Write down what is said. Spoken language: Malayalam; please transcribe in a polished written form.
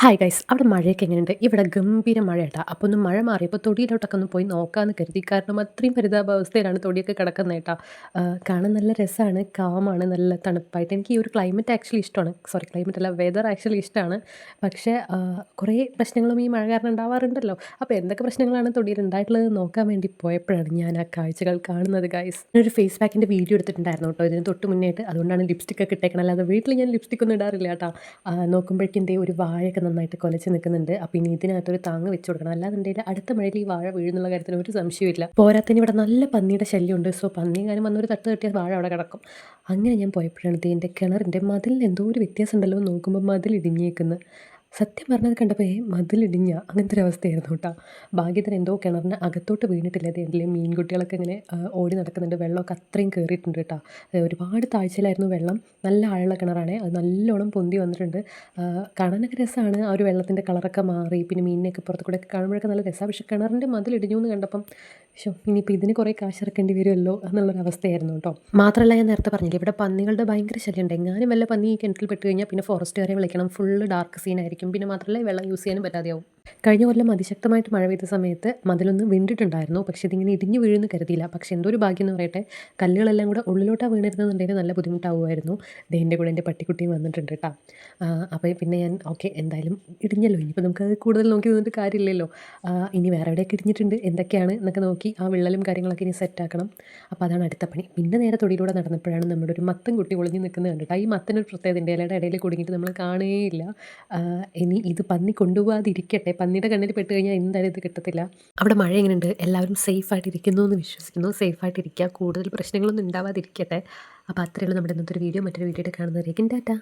ഹായ് ഗൈസ്, അവിടെ മഴയൊക്കെ എങ്ങനെയുണ്ട്? ഇവിടെ ഗംഭീര മഴ കേട്ടോ. അപ്പോൾ ഒന്ന് മഴ മാറിയപ്പോൾ തൊടിയിലോട്ടൊക്കെ ഒന്ന് പോയി നോക്കാമെന്ന് കരുതി. കാരണം അത്രയും പരിതാപാവസ്ഥയിലാണ് തൊടിയൊക്കെ കിടക്കുന്നത് കേട്ടോ. കാണാൻ നല്ല രസമാണ്, കാമാണ്, നല്ല തണുപ്പായിട്ട്. എനിക്ക് ഈ ഒരു ക്ലൈമറ്റ് ആക്ച്വലി ഇഷ്ടമാണ്. സോറി, ക്ലൈമറ്റ് അല്ല, വെതർ ആക്ച്വലി ഇഷ്ടമാണ്. പക്ഷേ കുറേ പ്രശ്നങ്ങളും ഈ മഴ കാരണം ഉണ്ടാവാറുണ്ടല്ലോ. അപ്പോൾ എന്തൊക്കെ പ്രശ്നങ്ങളാണ് തൊടിയിൽ ഉണ്ടായിട്ടുള്ളത് നോക്കാൻ വേണ്ടി പോയപ്പോഴാണ് ഞാൻ ആ കാഴ്ചകൾ കാണുന്നത് ഗൈസ്. ഞാനൊരു ഫേസ് പാക്കിൻ്റെ വീഡിയോ എടുത്തിട്ടുണ്ടായിരുന്നു കേട്ടോ ഇതിന് തൊട്ട് മുന്നേയായിട്ട്. അതുകൊണ്ടാണ് ലിപ്സ്റ്റിക് ഒക്കെ ഇട്ടേക്കണം. അല്ലാതെ വീട്ടിൽ ഞാൻ ലിപ്സ്റ്റിക് ഒന്നും ഇടാറില്ല കേട്ടോ. നോക്കുമ്പോഴേക്കും എന്തേ ഒരു വാഴയൊക്കെ നന്നായിട്ട് കുലച്ച് നിൽക്കുന്നുണ്ട്. അപ്പോൾ ഇനി ഇതിനകത്തൊരു താങ്ങ് വെച്ച് കൊടുക്കണം. അല്ലാന്നുണ്ടെങ്കിൽ അടുത്ത മഴയിൽ ഈ വാഴ വീഴുന്നുള്ള കാര്യത്തിന് ഒരു സംശയമില്ല. പോരാത്തതിന് ഇവിടെ നല്ല പന്നിയുടെ ശല്യമുണ്ട്. സോ പന്നിയെങ്ങാനും വന്നൊരു തട്ട് തട്ടിയാൽ വാഴ അവിടെ കിടക്കും. അങ്ങനെ ഞാൻ പോയപ്പോഴാണ് എൻ്റെ കിണറിൻ്റെ മതിലിന് എന്തോ ഒരു വ്യത്യാസം ഉണ്ടല്ലോ എന്ന് നോക്കുമ്പോൾ മതിൽ ഇടിഞ്ഞേക്കുന്നത്. സത്യം പറഞ്ഞത് കണ്ടപ്പോൾ മതിലിടിഞ്ഞ അങ്ങനത്തെ ഒരു അവസ്ഥയായിരുന്നു കേട്ടോ. ഭാഗ്യത്തിന് എന്തോ കിണറിന് അകത്തോട്ട് വീണിട്ടില്ല. അതിലെ മീൻകുട്ടികളൊക്കെ ഇങ്ങനെ ഓടി നടക്കുന്നുണ്ട്. വെള്ളമൊക്കെ അത്രയും കയറിയിട്ടുണ്ട് കേട്ടോ. ഒരുപാട് താഴ്ചയിലായിരുന്നു വെള്ളം. നല്ല ആഴമുള്ള കിണറാണ്. അത് നല്ലോണം പൊന്തി വന്നിട്ടുണ്ട്. കാണാനൊക്കെ രസമാണ്. ആ ഒരു വെള്ളത്തിൻ്റെ കളറൊക്കെ മാറി പിന്നെ മീനിനെയൊക്കെ പുറത്ത് കൂടെ ഒക്കെ കാണുമ്പോഴൊക്കെ നല്ല രസമാണ്. പക്ഷേ കിണറിൻ്റെ മതിലിടിഞ്ഞു എന്ന് കണ്ടപ്പം ഇനിയിപ്പോൾ ഇതിന് കുറേ കാശ് ഇറക്കേണ്ടി വരുമല്ലോ എന്നുള്ളൊരവസ്ഥയായിരുന്നു കേട്ടോ. മാത്രമല്ല, ഞാൻ നേരത്തെ പറഞ്ഞില്ലേ, ഇവിടെ പന്നികളുടെ ഭയങ്കര ശല്യമുണ്ട്. എങ്ങാനും വല്ല പന്നി ഈ കിണറ്റിൽ പെട്ട് കഴിഞ്ഞാൽ പിന്നെ ഫോറസ്റ്റുകാരെ വിളിക്കണം. ഫുള്ള് ഡാർക്ക് സീനായിരിക്കും. പിന്നെ മാത്രമല്ല, വെള്ളം യൂസ് ചെയ്യാനും പറ്റാതെയാവും. കഴിഞ്ഞ കൊല്ലം അതിശക്തമായിട്ട് മഴ പെയ്ത സമയത്ത് മതിലൊന്ന് വിണ്ടിട്ടുണ്ടായിരുന്നു. പക്ഷേ ഇതിങ്ങനെ ഇടിഞ്ഞ് വീഴുമെന്ന് കരുതിയില്ല. പക്ഷേ എന്തോ ഒരു ഭാഗ്യം എന്ന് പറയട്ടെ, കല്ലുകളെല്ലാം കൂടെ ഉള്ളിലോട്ടാണ് വീണിരുന്നെന്നുണ്ടെങ്കിൽ നല്ല ബുദ്ധിമുട്ടാവുമായിരുന്നു. എൻ്റെ കൂടെ എൻ്റെ പട്ടിക്കുട്ടിയും വന്നിട്ടുണ്ട് കേട്ടോ. അപ്പോൾ പിന്നെ ഞാൻ ഓക്കെ, എന്തായാലും ഇടിഞ്ഞല്ലോ, ഇനിയിപ്പോൾ നമുക്കത് കൂടുതൽ നോക്കി നിന്നിട്ട് കാര്യമില്ലല്ലോ. ഇനി വേറെ എവിടെയൊക്കെ ഇടിഞ്ഞിട്ടുണ്ട്, എന്തൊക്കെയാണ് എന്നൊക്കെ നോക്കി ആ വിള്ളലും കാര്യങ്ങളൊക്കെ ഇനി സെറ്റാക്കണം. അപ്പോൾ അതാണ് അടുത്ത പണി. പിന്നെ നേരെ തൊടിയിലൂടെ നടന്നപ്പോഴാണ് നമ്മുടെ ഒരു മത്തൻ കുട്ടി ഒളിഞ്ഞ് നിൽക്കുന്നത് കണ്ടിട്ട്. ഈ മത്തനൊരു പ്രത്യേകത, എൻ്റെ ഇലയുടെ ഇടയിൽ കുടുങ്ങിയിട്ട് നമ്മൾ കാണുകയില്ല. ഇനി ഇത് പന്നി കൊണ്ടുപോകാതിരിക്കട്ടെ. പന്നിയുടെ കണ്ണിൽ പെട്ട് കഴിഞ്ഞാൽ എന്തായാലും ഇത് കിട്ടത്തില്ല. അവിടെ മഴ എങ്ങനെയുണ്ട്? എല്ലാവരും സേഫായിട്ടിരിക്കുന്നു എന്ന് വിശ്വസിക്കുന്നു. സേഫായിട്ടിരിക്കുക, കൂടുതൽ പ്രശ്നങ്ങളൊന്നും ഉണ്ടാവാതിരിക്കട്ടെ. അപ്പോൾ അത്രയുള്ളൂ നമ്മുടെ ഇന്നത്തെ ഒരു വീഡിയോ. മറ്റൊരു വീഡിയോ കാണുന്നവരേക്കും ടാറ്റ.